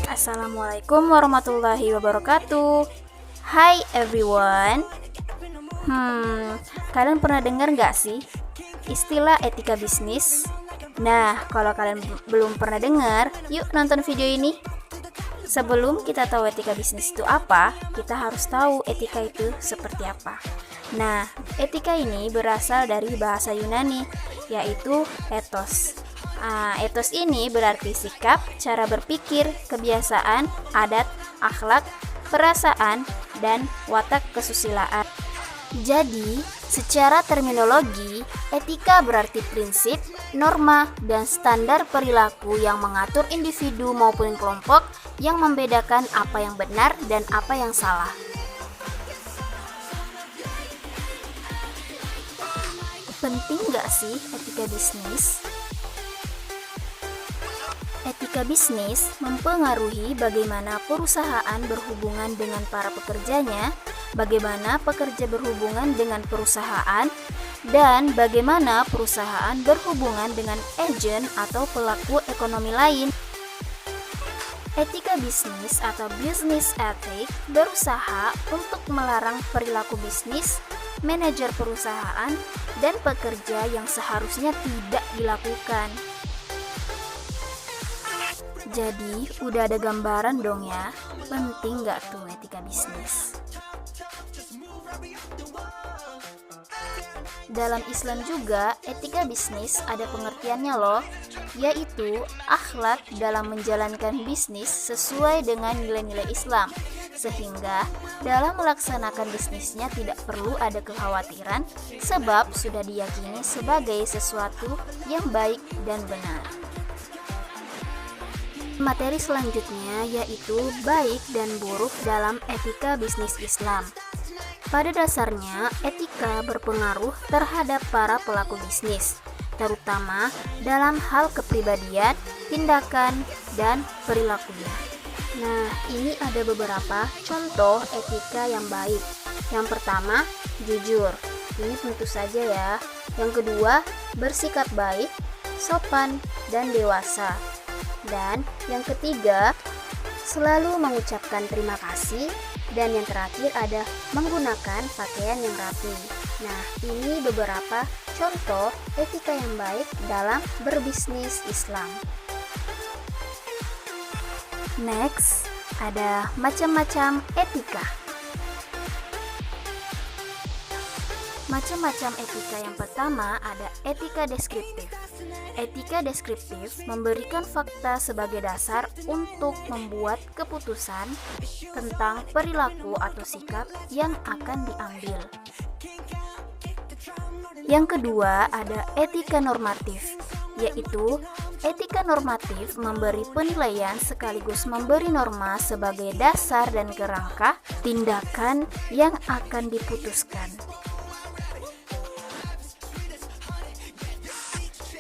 Assalamualaikum warahmatullahi wabarakatuh. Hai everyone. Kalian pernah dengar nggak sih istilah etika bisnis? Nah, kalau kalian belum pernah dengar, yuk nonton video ini. Sebelum kita tahu etika bisnis itu apa, kita harus tahu etika itu seperti apa. Nah, etika ini berasal dari bahasa Yunani, yaitu ethos. Etos ini berarti sikap, cara berpikir, kebiasaan, adat, akhlak, perasaan, dan watak kesusilaan. Jadi, secara terminologi, etika berarti prinsip, norma, dan standar perilaku yang mengatur individu maupun kelompok yang membedakan apa yang benar dan apa yang salah. Penting nggak sih etika bisnis? Etika bisnis mempengaruhi bagaimana perusahaan berhubungan dengan para pekerjanya, bagaimana pekerja berhubungan dengan perusahaan, dan bagaimana perusahaan berhubungan dengan agen atau pelaku ekonomi lain. Etika bisnis atau business ethic berusaha untuk melarang perilaku bisnis, manajer perusahaan, dan pekerja yang seharusnya tidak dilakukan. Jadi, udah ada gambaran dong ya, penting nggak tuh etika bisnis? Dalam Islam juga, etika bisnis ada pengertiannya loh, yaitu akhlak dalam menjalankan bisnis sesuai dengan nilai-nilai Islam, sehingga dalam melaksanakan bisnisnya tidak perlu ada kekhawatiran, sebab sudah diyakini sebagai sesuatu yang baik dan benar. Materi selanjutnya yaitu baik dan buruk dalam etika bisnis Islam. Pada dasarnya, etika berpengaruh terhadap para pelaku bisnis, terutama dalam hal kepribadian, tindakan, dan perilakunya. Nah, ini ada beberapa contoh etika yang baik. Yang pertama, jujur. Ini tentu saja ya. Yang kedua, bersikap baik, sopan, dan dewasa. Dan yang ketiga, selalu mengucapkan terima kasih. Dan yang terakhir ada menggunakan pakaian yang rapi. Nah, ini beberapa contoh etika yang baik dalam berbisnis Islam. Next, ada macam-macam etika. Macam-macam etika yang pertama ada etika deskriptif. Etika deskriptif memberikan fakta sebagai dasar untuk membuat keputusan tentang perilaku atau sikap yang akan diambil. Yang kedua ada etika normatif, yaitu etika normatif memberi penilaian sekaligus memberi norma sebagai dasar dan kerangka tindakan yang akan diputuskan.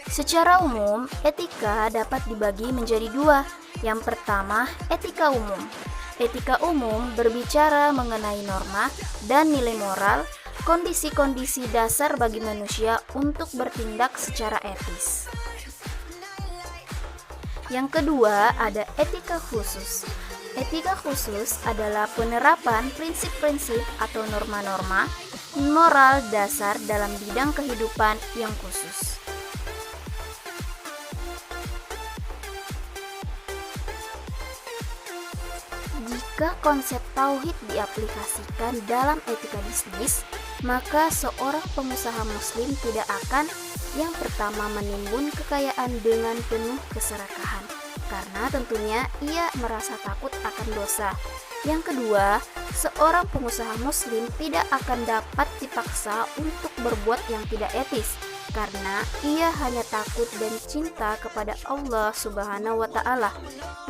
Secara umum, etika dapat dibagi menjadi dua. Yang pertama, etika umum. Etika umum berbicara mengenai norma dan nilai moral, kondisi-kondisi dasar bagi manusia untuk bertindak secara etis. Yang kedua, ada etika khusus. Etika khusus adalah penerapan prinsip-prinsip atau norma-norma moral dasar dalam bidang kehidupan yang khusus. Jika konsep tauhid diaplikasikan dalam etika bisnis, maka seorang pengusaha muslim tidak akan yang pertama menimbun kekayaan dengan penuh keserakahan, karena tentunya ia merasa takut akan dosa. Yang kedua, seorang pengusaha muslim tidak akan dapat dipaksa untuk berbuat yang tidak etis, karena ia hanya takut dan cinta kepada Allah Subhanahu wa Ta'ala.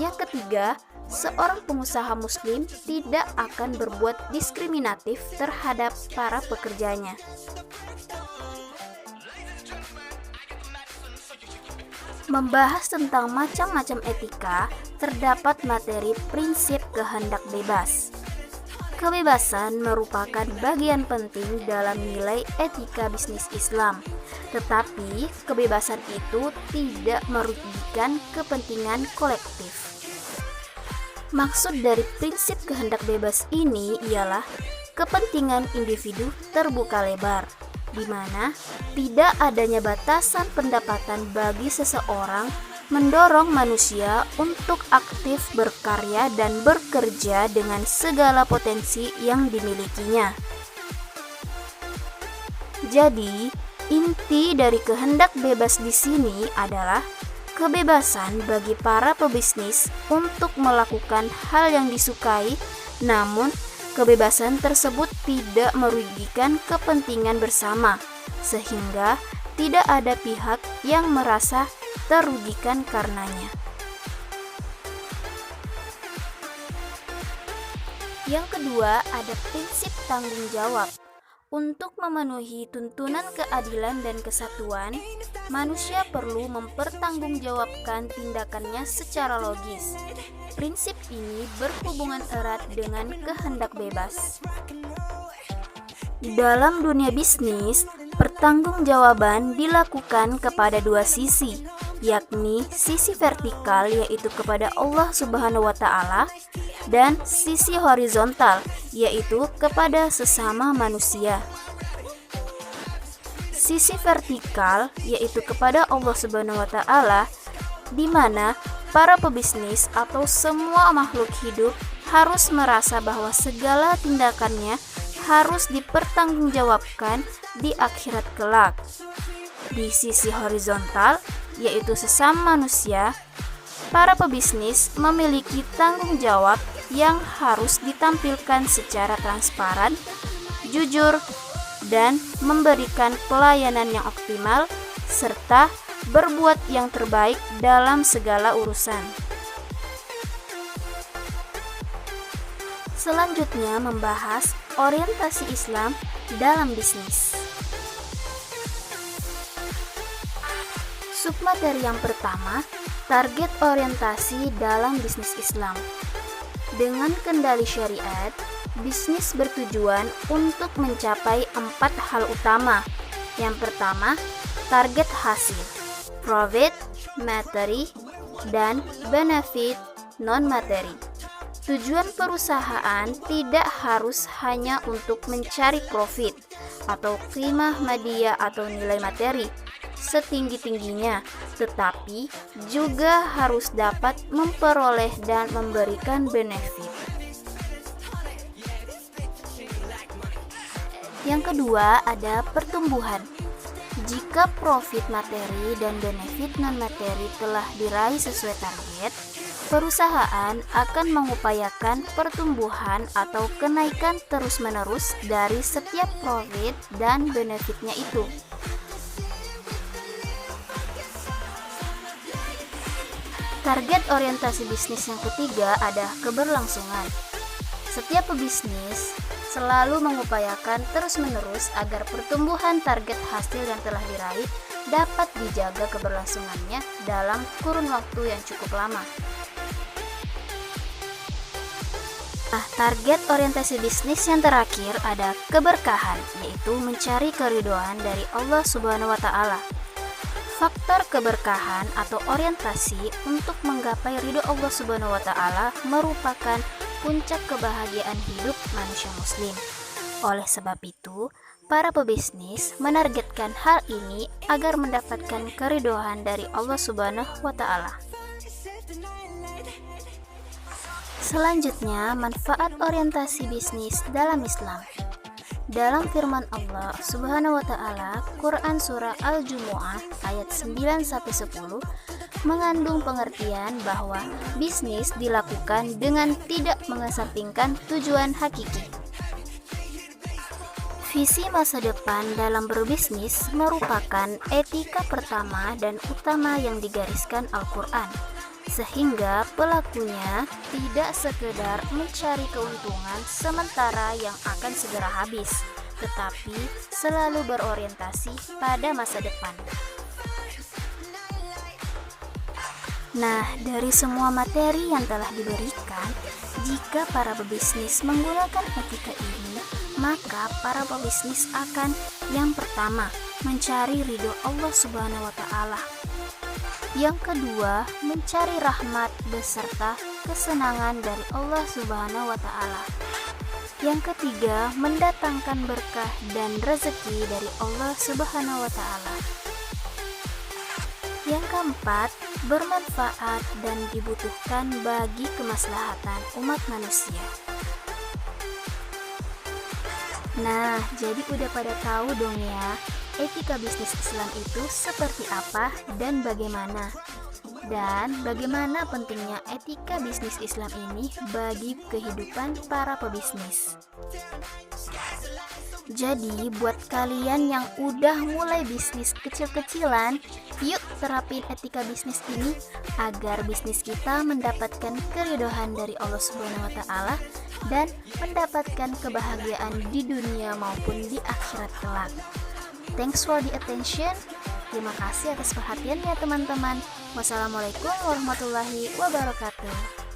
Yang ketiga, seorang pengusaha muslim tidak akan berbuat diskriminatif terhadap para pekerjanya. Membahas tentang macam-macam etika, terdapat materi prinsip kehendak bebas. Kebebasan merupakan bagian penting dalam nilai etika bisnis Islam, tetapi kebebasan itu tidak merugikan kepentingan kolektif. Maksud dari prinsip kehendak bebas ini ialah kepentingan individu terbuka lebar, di mana tidak adanya batasan pendapatan bagi seseorang, mendorong manusia untuk aktif berkarya dan bekerja dengan segala potensi yang dimilikinya. Jadi, inti dari kehendak bebas di sini adalah kebebasan bagi para pebisnis untuk melakukan hal yang disukai, namun kebebasan tersebut tidak merugikan kepentingan bersama, sehingga tidak ada pihak yang merasa terugikan karenanya. Yang kedua, ada prinsip tanggung jawab. Untuk memenuhi tuntunan keadilan dan kesatuan, manusia perlu mempertanggungjawabkan tindakannya secara logis. Prinsip ini berhubungan erat dengan kehendak bebas. Dalam dunia bisnis, pertanggungjawaban dilakukan kepada dua sisi, yakni sisi vertikal yaitu kepada Allah Subhanahu wa Ta'ala, dan sisi horizontal yaitu kepada sesama manusia. Sisi vertikal yaitu kepada Allah Subhanahu wa Ta'ala, di mana para pebisnis atau semua makhluk hidup harus merasa bahwa segala tindakannya harus dipertanggungjawabkan di akhirat kelak. Di sisi horizontal yaitu sesama manusia, para pebisnis memiliki tanggung jawab yang harus ditampilkan secara transparan, jujur, dan memberikan pelayanan yang optimal, serta berbuat yang terbaik dalam segala urusan. Selanjutnya membahas orientasi Islam dalam bisnis. Submateri yang pertama, target orientasi dalam bisnis Islam. Dengan kendali syariat, bisnis bertujuan untuk mencapai 4 hal utama. Yang pertama, target hasil, profit, materi, dan benefit non-materi. Tujuan perusahaan tidak harus hanya untuk mencari profit atau qimah madiyah atau nilai materi setinggi-tingginya, tetapi juga harus dapat memperoleh dan memberikan benefit. Yang kedua, ada pertumbuhan. Jika profit materi dan benefit non-materi telah diraih sesuai target, perusahaan akan mengupayakan pertumbuhan atau kenaikan terus-menerus dari setiap profit dan benefitnya itu. Target orientasi bisnis yang ketiga ada keberlangsungan. Setiap pebisnis selalu mengupayakan terus-menerus agar pertumbuhan target hasil yang telah diraih dapat dijaga keberlangsungannya dalam kurun waktu yang cukup lama. Nah, target orientasi bisnis yang terakhir ada keberkahan, yaitu mencari keridhaan dari Allah Subhanahu wa Ta'ala. Faktor keberkahan atau orientasi untuk menggapai ridho Allah Subhanahu wa Ta'ala merupakan puncak kebahagiaan hidup manusia muslim. Oleh sebab itu, para pebisnis menargetkan hal ini agar mendapatkan keridhaan dari Allah Subhanahu wa Ta'ala. Selanjutnya, manfaat orientasi bisnis dalam Islam. Dalam firman Allah Subhanahu wa Ta'ala, Quran surah Al-Jumu'ah ayat 9-10 mengandung pengertian bahwa bisnis dilakukan dengan tidak mengesampingkan tujuan hakiki. Visi masa depan dalam berbisnis merupakan etika pertama dan utama yang digariskan Al-Quran, sehingga pelakunya tidak sekedar mencari keuntungan sementara yang akan segera habis, tetapi selalu berorientasi pada masa depan. Nah, dari semua materi yang telah diberikan, jika para pebisnis menggunakan etika ini, maka para pebisnis akan yang pertama mencari ridho Allah Subhanahu wa Ta'ala. Yang kedua, mencari rahmat beserta kesenangan dari Allah Subhanahu wa Ta'ala. Yang ketiga, mendatangkan berkah dan rezeki dari Allah Subhanahu wa Ta'ala. Yang keempat, bermanfaat dan dibutuhkan bagi kemaslahatan umat manusia. Nah, jadi udah pada tahu dong ya, etika bisnis Islam itu seperti apa dan bagaimana. Dan bagaimana pentingnya etika bisnis Islam ini bagi kehidupan para pebisnis. Jadi buat kalian yang udah mulai bisnis kecil-kecilan, yuk terapin etika bisnis ini agar bisnis kita mendapatkan keridhaan dari Allah Subhanahu wa Ta'ala dan mendapatkan kebahagiaan di dunia maupun di akhirat kelak. Thanks for the attention. Terima kasih atas perhatiannya teman-teman. Wassalamualaikum warahmatullahi wabarakatuh.